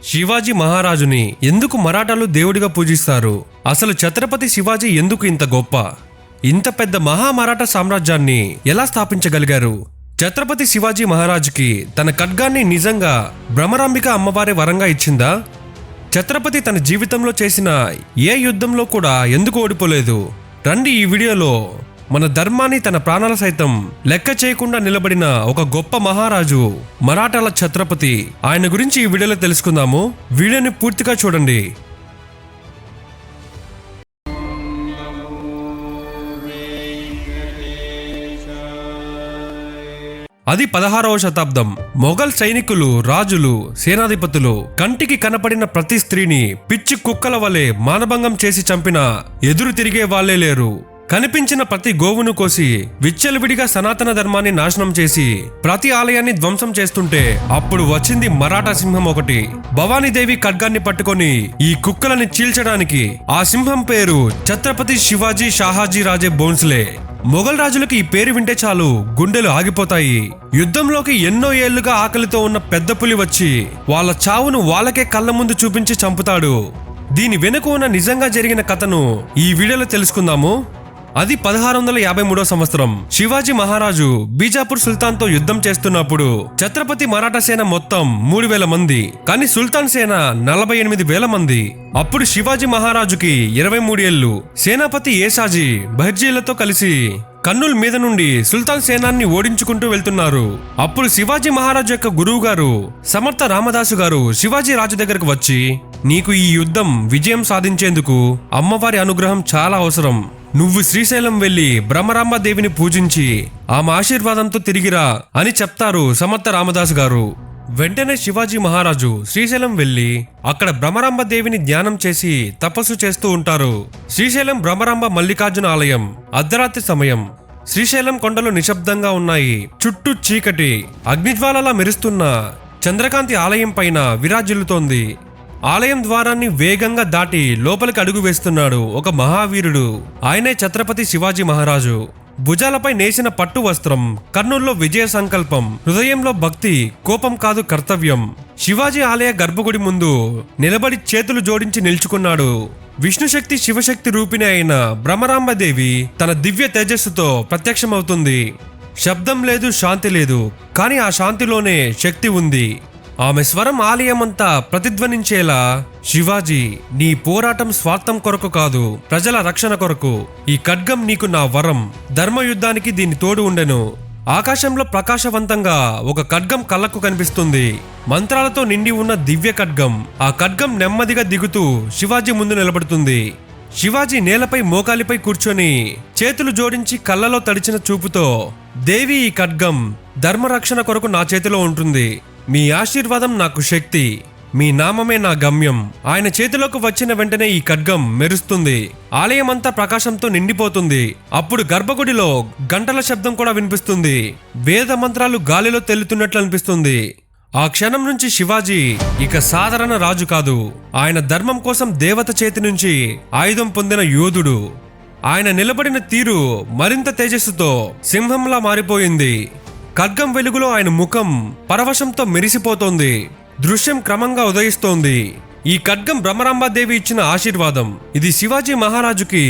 శివాజీ మహారాజుని ఎందుకు మరాఠాలు దేవుడిగా పూజిస్తారు? అసలు ఛత్రపతి శివాజీ ఎందుకు ఇంత గొప్ప? ఇంత పెద్ద మహామరాఠా సామ్రాజ్యాన్ని ఎలా స్థాపించగలిగారు? ఛత్రపతి శివాజీ మహారాజుకి తన ఖడ్గాన్ని నిజంగా భ్రమరాంబిక అమ్మవారి వరంగా ఇచ్చిందా? ఛత్రపతి తన జీవితంలో చేసిన ఏ యుద్ధంలో కూడా ఎందుకు ఓడిపోలేదు? రండి, ఈ వీడియోలో మన ధర్మాన్ని తన ప్రాణాల సైతం లెక్క చేయకుండా నిలబడిన ఒక గొప్ప మహారాజు మరాఠాల ఛత్రపతి, ఆయన గురించి ఈ వీడియోలో తెలుసుకుందాము. వీడియోని పూర్తిగా చూడండి. అది 16వ శతాబ్దం. మొఘల్ సైనికులు, రాజులు, సేనాధిపతులు కంటికి కనపడిన ప్రతి స్త్రీని పిచ్చి కుక్కల వలె మానభంగం చేసి చంపిన ఎదురు తిరిగే వాళ్లే లేరు. కనిపించిన ప్రతి గోవును కోసి విచ్చలవిడిగా సనాతన ధర్మాన్ని నాశనం చేసి ప్రతి ఆలయాన్ని ధ్వంసం చేస్తుంటే అప్పుడు వచ్చింది మరాఠా సింహం ఒకటి. భవానీదేవి ఖడ్గాన్ని పట్టుకొని ఈ కుక్కలని చీల్చడానికి ఆ సింహం పేరు ఛత్రపతి శివాజీ షాహాజీ రాజే భోంస్లే. మొఘల్ రాజులకు ఈ పేరు వింటే చాలు గుండెలు ఆగిపోతాయి. యుద్ధంలోకి ఎన్నో ఏళ్లుగా ఆకలితో ఉన్న పెద్ద పులి వచ్చి వాళ్ళ చావును వాళ్ళకే కళ్ళ ముందు చూపించి చంపుతాడు. దీని వెనుక ఉన్న నిజంగా జరిగిన కథను ఈ వీడియోలో తెలుసుకుందాము. అది 1653 సంవత్సరం. శివాజీ మహారాజు బీజాపూర్ సుల్తాన్ తో యుద్ధం చేస్తున్నప్పుడు ఛత్రపతి మరాఠా సేన మొత్తం 3000 మంది, కానీ సుల్తాన్ సేన 48,000 మంది. అప్పుడు శివాజీ మహారాజుకి 23 ఏళ్లు. సేనాపతి ఏసాజీ బహర్జీలతో కలిసి కర్నూల్ మీద నుండి సుల్తాన్ సేనాన్ని ఓడించుకుంటూ వెళ్తున్నారు. అప్పుడు శివాజీ మహారాజు యొక్క గురువు గారు సమర్థ రామదాసు గారు శివాజీ రాజు దగ్గరకు వచ్చి, నీకు ఈ యుద్ధం విజయం సాధించేందుకు అమ్మవారి అనుగ్రహం చాలా అవసరం. నువ్వు శ్రీశైలం వెళ్లి భ్రమరాంబ దేవిని పూజించి ఆమె ఆశీర్వాదంతో తిరిగిరా అని చెప్తారు సమర్థ రామదాసు గారు. వెంటనే శివాజీ మహారాజు శ్రీశైలం వెళ్లి అక్కడ భ్రమరాంబ దేవిని ధ్యానం చేసి తపస్సు చేస్తూ ఉంటారు. శ్రీశైలం భ్రమరాంబ మల్లికార్జున ఆలయం. అర్ధరాత్రి సమయం. శ్రీశైలం కొండలు నిశ్శబ్దంగా ఉన్నాయి. చుట్టూ చీకటి. అగ్నిజ్వాలలా మెరుస్తున్న చంద్రకాంతి ఆలయం పైన విరాజిల్లుతోంది. ఆలయం ద్వారాన్ని వేగంగా దాటి లోపలికి అడుగు వేస్తున్నాడు ఒక మహావీరుడు. ఆయనే ఛత్రపతి శివాజీ మహారాజు. భుజాలపై నేసిన పట్టు వస్త్రం, కర్నూల్లో విజయ సంకల్పం, హృదయంలో భక్తి, కోపం కాదు కర్తవ్యం. శివాజీ ఆలయ గర్భగుడి ముందు నిలబడి చేతులు జోడించి నిల్చుకున్నాడు. విష్ణుశక్తి శివశక్తి రూపిణి అయిన భ్రమరాంబదేవి తన దివ్య తేజస్సుతో ప్రత్యక్షమవుతుంది. శబ్దం లేదు, శాంతి లేదు, కానీ ఆ శాంతిలోనే శక్తి ఉంది. ఆమె స్వరం ఆలయమంతా ప్రతిధ్వనించేలా, శివాజీ, నీ పోరాటం స్వార్థం కొరకు కాదు, ప్రజల రక్షణ కొరకు. ఈ ఖడ్గం నీకు నా వరం. ధర్మయుద్ధానికి దీని తోడు ఉండెను. ఆకాశంలో ప్రకాశవంతంగా ఒక ఖడ్గం కళ్ళకు కనిపిస్తుంది. మంత్రాలతో నిండి ఉన్న దివ్య ఖడ్గం. ఆ ఖడ్గం నెమ్మదిగా దిగుతూ శివాజీ ముందు నిలబడుతుంది. శివాజీ నేలపై మోకాలిపై కూర్చొని చేతులు జోడించి కళ్ళలో తడిచిన చూపుతో, దేవి, ఈ ఖడ్గం ధర్మరక్షణ కొరకు నా చేతిలో ఉంటుంది. మీ ఆశీర్వాదం నాకు శక్తి. మీ నామమే నా గమ్యం. ఆయన చేతిలోకి వచ్చిన వెంటనే ఈ ఖడ్గం మెరుస్తుంది. ఆలయమంతా ప్రకాశంతో నిండిపోతుంది. అప్పుడు గర్భగుడిలో గంటల శబ్దం కూడా వినిపిస్తుంది. వేద మంత్రాలు గాలిలో తేలుతున్నట్లు అనిపిస్తుంది. ఆ క్షణం నుంచి శివాజీ ఇక సాధారణ రాజు కాదు. ఆయన ధర్మం కోసం దేవత చేతి నుంచి ఆయుధం పొందిన యోధుడు. ఆయన నిలబడిన తీరు మరింత తేజస్సుతో సింహంలా మారిపోయింది. ఖడ్గం వెలుగులో ఆయన ముఖం పరవశంతో మెరిసిపోతోంది. దృశ్యం క్రమంగా ఉదయిస్తోంది. ఈ ఖడ్గం భ్రమరాంబాదేవి ఇచ్చిన ఆశీర్వాదం. ఇది శివాజీ మహారాజుకి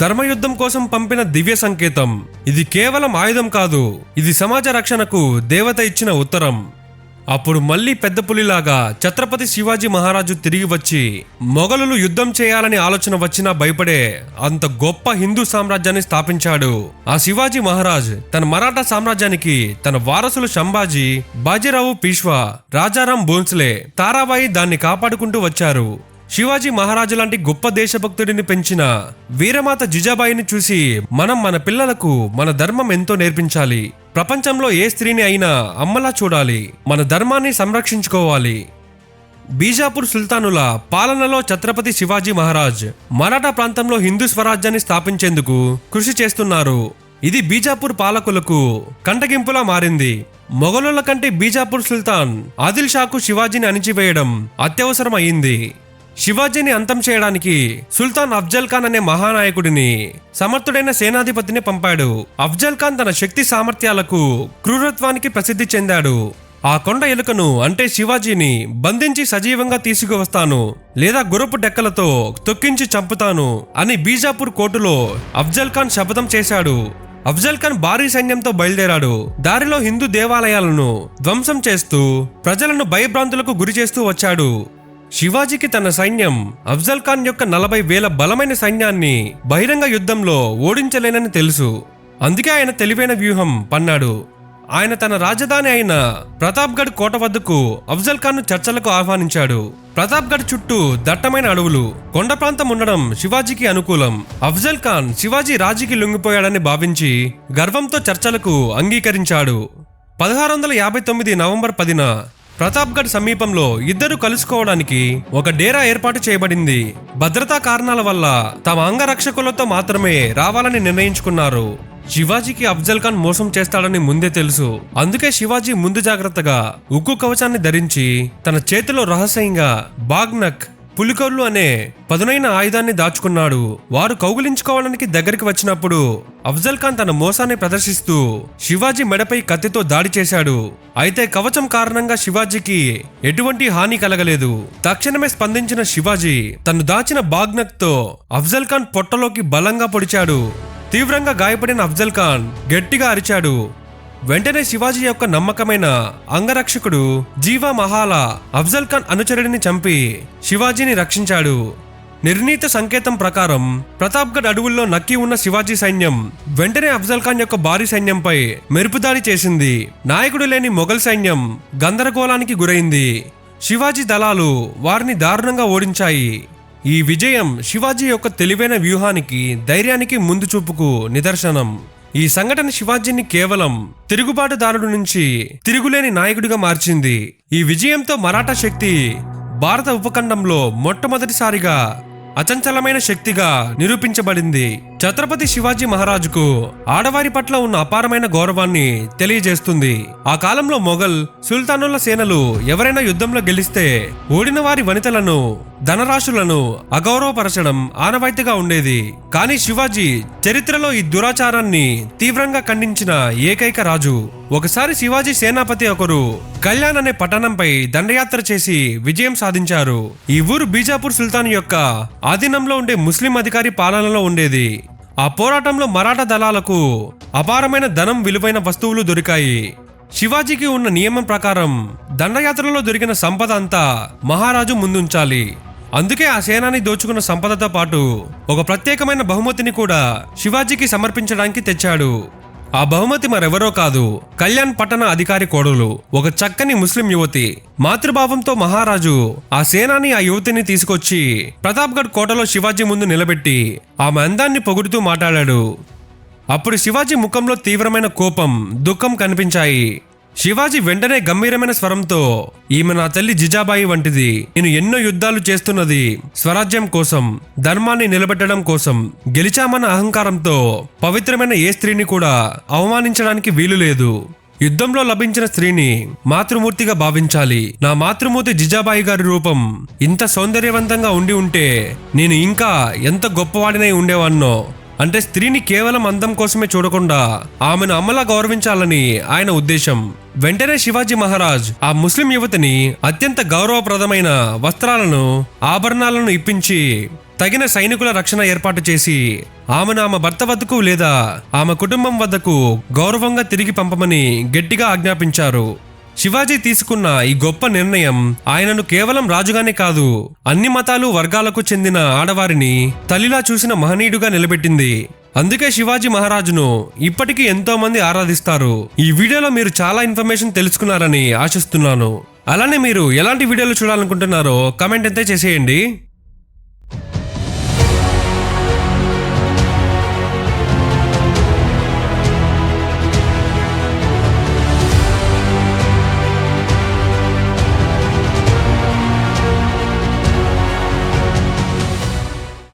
ధర్మయుద్ధం కోసం పంపిన దివ్య సంకేతం. ఇది కేవలం ఆయుధం కాదు, ఇది సమాజ రక్షణకు దేవత ఇచ్చిన ఉత్తరం. అప్పుడు మళ్లీ పెద్ద పులిలాగా ఛత్రపతి శివాజీ మహారాజు తిరిగి వచ్చి మొఘలులు యుద్ధం చేయాలని ఆలోచన వచ్చినా భయపడే అంత గొప్ప హిందూ సామ్రాజ్యాన్ని స్థాపించాడు. ఆ శివాజీ మహారాజ్ తన మరాఠా సామ్రాజ్యానికి తన వారసులు సంభాజీ, బాజీరావు పీష్వా, రాజారాం భోంస్లే, తారాబాయి దాన్ని కాపాడుకుంటూ వచ్చారు. శివాజీ మహారాజు లాంటి గొప్ప దేశభక్తుడిని పెంచిన వీరమాత జిజాబాయిని చూసి మనం మన పిల్లలకు మన ధర్మం ఎంతో నేర్పించాలి. ప్రపంచంలో ఏ స్త్రీని అయినా అమ్మలా చూడాలి. మన ధర్మాన్ని సంరక్షించుకోవాలి. బీజాపూర్ సుల్తానుల పాలనలో ఛత్రపతి శివాజీ మహారాజ్ మరాఠా ప్రాంతంలో హిందూ స్వరాజ్యాన్ని స్థాపించేందుకు కృషి చేస్తున్నారు. ఇది బీజాపూర్ పాలకులకు కంటగింపులా మారింది. మొఘలుల కంటే బీజాపూర్ సుల్తాన్ ఆదిల్ షాకు శివాజీని అణిచివేయడం అత్యవసరం అయింది. శివాజీని అంతం చేయడానికి సుల్తాన్ అఫ్జల్ ఖాన్ అనే మహానాయకుడిని, సమర్థుడైన సేనాధిపతిని పంపాడు. అఫ్జల్ ఖాన్ తన శక్తి సామర్థ్యాలకు, క్రూరత్వానికి ప్రసిద్ధి చెందాడు. ఆ కొండ ఎలుకను అంటే శివాజీని బంధించి సజీవంగా తీసుకువస్తాను, లేదా గుర్రపు డెక్కలతో తొక్కించి చంపుతాను అని బీజాపూర్ కోర్టులో అఫ్జల్ ఖాన్ శపథం చేశాడు. అఫ్జల్ ఖాన్ భారీ సైన్యంతో బయలుదేరాడు. దారిలో హిందూ దేవాలయాలను ధ్వంసం చేస్తూ ప్రజలను భయభ్రాంతులకు గురి చేస్తూ వచ్చాడు. శివాజీకి తన సైన్యం అఫ్జల్ ఖాన్ యొక్క 40,000 బలమైన సైన్యాన్ని బహిరంగ యుద్ధంలో ఓడించలేనని తెలుసు. అందుకే ఆయన తెలివైన వ్యూహం పన్నాడు. ఆయన తన రాజధాని అయిన ప్రతాప్గఢ్ కోట వద్దకు అఫ్జల్ ఖాన్ ను చర్చలకు ఆహ్వానించాడు. ప్రతాప్గఢ్ చుట్టూ దట్టమైన అడవులు, కొండ ప్రాంతం ఉండడం శివాజీకి అనుకూలం. అఫ్జల్ ఖాన్ శివాజీ రాజీకి లొంగిపోయాడని భావించి గర్వంతో చర్చలకు అంగీకరించాడు. 1659 నవంబర్ 10న ప్రతాప్గఢ్ సమీపంలో ఇద్దరు కలుసుకోవడానికి ఒక డేరా ఏర్పాటు చేయబడింది. భద్రతా కారణాల వల్ల తమ అంగరక్షకులతో మాత్రమే రావాలని నిర్ణయించుకున్నారు. శివాజీకి అఫ్జల్ ఖాన్ మోసం చేస్తాడని ముందే తెలుసు. అందుకే శివాజీ ముందు జాగ్రత్తగా ఉక్కు కవచాన్ని ధరించి తన చేతిలో రహస్యంగా బాగ్నక్ పులికొల్లు అనే పదునైన ఆయుధాన్ని దాచుకున్నాడు. వారు కౌగిలించుకోవడానికి దగ్గరికి వచ్చినప్పుడు అఫ్జల్ ఖాన్ తన మోసాన్ని ప్రదర్శిస్తూ శివాజీ మెడపై కత్తితో దాడి చేశాడు. అయితే కవచం కారణంగా శివాజీకి ఎటువంటి హాని కలగలేదు. తక్షణమే స్పందించిన శివాజీ తను దాచిన బాగ్నక్ తో అఫ్జల్ ఖాన్ పొట్టలోకి బలంగా పొడిచాడు. తీవ్రంగా గాయపడిన అఫ్జల్ ఖాన్ గట్టిగా అరిచాడు. వెంటనే శివాజీ యొక్క నమ్మకమైన అంగరక్షకుడు జీవా మహాలా అఫ్జల్ ఖాన్ అనుచరుడిని చంపి శివాజీని రక్షించాడు. నిర్ణీత సంకేతం ప్రకారం ప్రతాప్గఢ్ అడవుల్లో నక్కి ఉన్న శివాజీ సైన్యం వెంటనే అఫ్జల్ ఖాన్ యొక్క భారీ సైన్యంపై మెరుపుదాడి చేసింది. నాయకుడు లేని మొఘల్ సైన్యం గందరగోళానికి గురైంది. శివాజీ దళాలు వారిని దారుణంగా ఓడించాయి. ఈ విజయం శివాజీ యొక్క తెలివైన వ్యూహానికి, ధైర్యానికి ముందు చూపుకు నిదర్శనం. ఈ సంఘటన శివాజీని కేవలం తిరుగుబాటుదారుడు నుంచి తిరుగులేని నాయకుడిగా మార్చింది. ఈ విజయంతో మరాఠా శక్తి భారత ఉపఖండంలో మొట్టమొదటిసారిగా అచంచలమైన శక్తిగా నిరూపించబడింది. ఛత్రపతి శివాజీ మహారాజుకు ఆడవారి పట్ల ఉన్న అపారమైన గౌరవాన్ని తెలియజేస్తుంది. ఆ కాలంలో మొఘల్ సుల్తానుల సేనలు ఎవరైనా యుద్ధంలో గెలిస్తే ఓడిన వారి వనితలను, ధనరాశులను అగౌరవపరచడం ఆనవాయితీగా ఉండేది. కానీ శివాజీ చరిత్రలో ఈ దురాచారాన్ని తీవ్రంగా ఖండించిన ఏకైక రాజు. ఒకసారి శివాజీ సేనాపతి ఒకరు కళ్యాణ్ అనే పట్టణంపై దండయాత్ర చేసి విజయం సాధించారు. ఈ ఊరు బీజాపూర్ సుల్తాన్ యొక్క ఆధీనంలో ఉండే ముస్లిం అధికారి పాలనలో ఉండేది. ఆ పోరాటంలో మరాఠా దళాలకు అపారమైన ధనం, విలువైన వస్తువులు దొరికాయి. శివాజీకి ఉన్న నియమం ప్రకారం దండయాత్రలో దొరికిన సంపద అంతా మహారాజు ముందుంచాలి. అందుకే ఆ సేనాని దోచుకున్న సంపదతో పాటు ఒక ప్రత్యేకమైన బహుమతిని కూడా శివాజీకి సమర్పించడానికి తెచ్చాడు. ఆ బహుమతి మరెవరో కాదు, కళ్యాణ్ పట్టణ అధికారి కోడలు, ఒక చక్కని ముస్లిం యువతి. మాతృభావంతో మహారాజు ఆ సేనాని, ఆ యువతిని తీసుకొచ్చి ప్రతాప్గఢ్ కోటలో శివాజీ ముందు నిలబెట్టి ఆమె అందాన్ని పొగుడుతూ మాట్లాడాడు. అప్పుడు శివాజీ ముఖంలో తీవ్రమైన కోపం, దుఃఖం కనిపించాయి. శివాజీ వెంటనే గంభీరమైన స్వరంతో, ఈమె నా తల్లి జిజాబాయి వంటిది. నేను ఎన్నో యుద్ధాలు చేస్తున్నది స్వరాజ్యం కోసం, ధర్మాన్ని నిలబెట్టడం కోసం. గెలిచామన్న అహంకారంతో పవిత్రమైన ఏ స్త్రీని కూడా అవమానించడానికి వీలు లేదు. యుద్ధంలో లభించిన స్త్రీని మాతృమూర్తిగా భావించాలి. నా మాతృమూర్తి జిజాబాయి గారి రూపం ఇంత సౌందర్యవంతంగా ఉండి ఉంటే నేను ఇంకా ఎంత గొప్పవాడినై ఉండేవాన్నో. అంటే స్త్రీని కేవలం అందం కోసమే చూడకుండా ఆమెను అమ్మలా గౌరవించాలని ఆయన ఉద్దేశం. వెంటనే శివాజీ మహారాజ్ ఆ ముస్లిం యువతిని అత్యంత గౌరవప్రదమైన వస్త్రాలను, ఆభరణాలను ఇప్పించి తగిన సైనికుల రక్షణ ఏర్పాటు చేసి ఆమెను ఆమె భర్త వద్దకు లేదా ఆమె కుటుంబం వద్దకు గౌరవంగా తిరిగి పంపమని గట్టిగా ఆజ్ఞాపించారు. శివాజీ తీసుకున్న ఈ గొప్ప నిర్ణయం ఆయనను కేవలం రాజుగానే కాదు, అన్ని మతాలు, వర్గాలకు చెందిన ఆడవారిని తల్లిలా చూసిన మహనీయుడుగా నిలబెట్టింది. అందుకే శివాజీ మహారాజును ఇప్పటికీ ఎంతో మంది ఆరాధిస్తారు. ఈ వీడియోలో మీరు చాలా ఇన్ఫర్మేషన్ తెలుసుకున్నారని ఆశిస్తున్నాను. అలానే మీరు ఎలాంటి వీడియోలు చూడాలనుకుంటున్నారో కామెంట్ అయితే చేసేయండి.